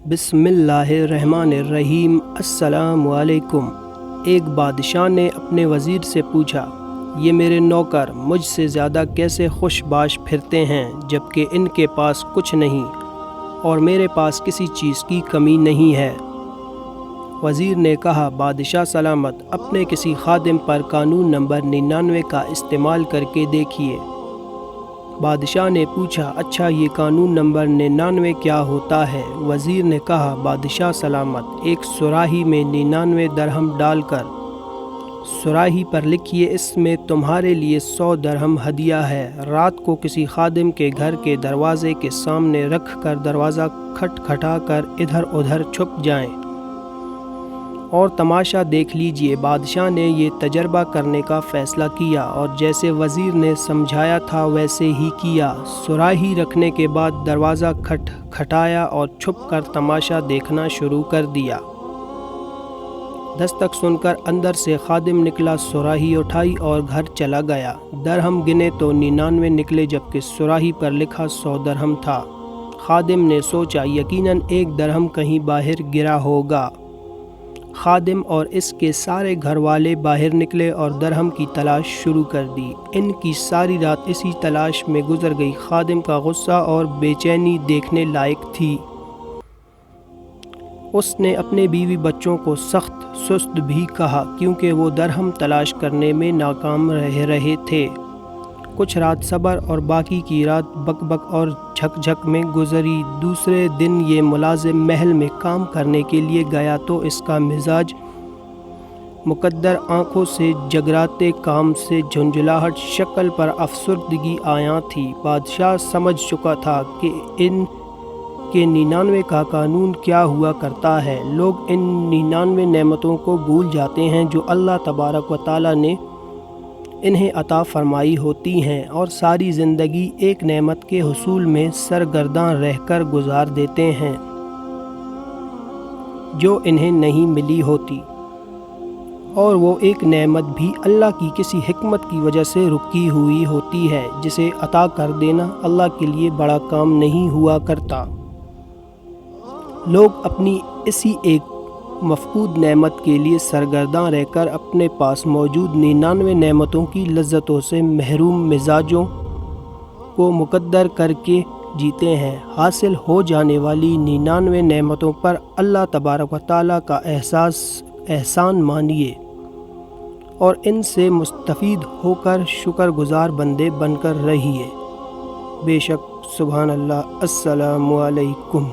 بسم اللہ الرحمن الرحیم۔ السلام علیکم۔ ایک بادشاہ نے اپنے وزیر سے پوچھا، یہ میرے نوکر مجھ سے زیادہ کیسے خوش باش پھرتے ہیں جبکہ ان کے پاس کچھ نہیں اور میرے پاس کسی چیز کی کمی نہیں ہے؟ وزیر نے کہا، بادشاہ سلامت، اپنے کسی خادم پر قانون نمبر 99 کا استعمال کر کے دیکھیے۔ بادشاہ نے پوچھا، اچھا یہ قانون نمبر 99 کیا ہوتا ہے؟ وزیر نے کہا، بادشاہ سلامت، ایک سراہی میں 99 درہم ڈال کر سراہی پر لکھیے، اس میں تمہارے لیے 100 درہم ہدیہ ہے۔ رات کو کسی خادم کے گھر کے دروازے کے سامنے رکھ کر دروازہ کھٹکھٹا کر ادھر ادھر چھپ جائیں اور تماشا دیکھ لیجئے۔ بادشاہ نے یہ تجربہ کرنے کا فیصلہ کیا اور جیسے وزیر نے سمجھایا تھا ویسے ہی کیا۔ سراہی رکھنے کے بعد دروازہ کھٹکھٹایا اور چھپ کر تماشا دیکھنا شروع کر دیا۔ دستک سن کر اندر سے خادم نکلا، سراہی اٹھائی اور گھر چلا گیا۔ درہم گنے تو 99 نکلے جبکہ سراہی پر لکھا 100 درہم تھا۔ خادم نے سوچا، یقیناً ایک درہم کہیں باہر گرا ہوگا۔ خادم اور اس کے سارے گھر والے باہر نکلے اور درہم کی تلاش شروع کر دی۔ ان کی ساری رات اسی تلاش میں گزر گئی۔ خادم کا غصہ اور بے چینی دیکھنے لائق تھی۔ اس نے اپنے بیوی بچوں کو سخت سست بھی کہا کیونکہ وہ درہم تلاش کرنے میں ناکام رہے تھے۔ کچھ رات صبر اور باقی کی رات بک بک اور جھک جھک میں گزری۔ دوسرے دن یہ ملازم محل میں کام کرنے کے لیے گیا تو اس کا مزاج مکدر، آنکھوں سے جگراتے، کام سے جھنجھلاہٹ، شکل پر افسردگی آیا تھی۔ بادشاہ سمجھ چکا تھا کہ ان کے 99 کا قانون کیا ہوا کرتا ہے۔ لوگ ان 99 نعمتوں کو بھول جاتے ہیں جو اللہ تبارک و تعالی نے انہیں عطا فرمائی ہوتی ہیں اور ساری زندگی ایک نعمت کے حصول میں سرگرداں رہ کر گزار دیتے ہیں جو انہیں نہیں ملی ہوتی، اور وہ ایک نعمت بھی اللہ کی کسی حکمت کی وجہ سے رکی ہوئی ہوتی ہے جسے عطا کر دینا اللہ کے لیے بڑا کام نہیں ہوا کرتا۔ لوگ اپنی اسی ایک مفقود نعمت کے لیے سرگرداں رہ کر اپنے پاس موجود 99 نعمتوں کی لذتوں سے محروم مزاجوں کو مقدر کر کے جیتے ہیں۔ حاصل ہو جانے والی 99 نعمتوں پر اللہ تبارک و تعالیٰ کا احسان مانیے اور ان سے مستفید ہو کر شکر گزار بندے بن کر رہیے۔ بے شک سبحان اللہ۔ السلام علیکم۔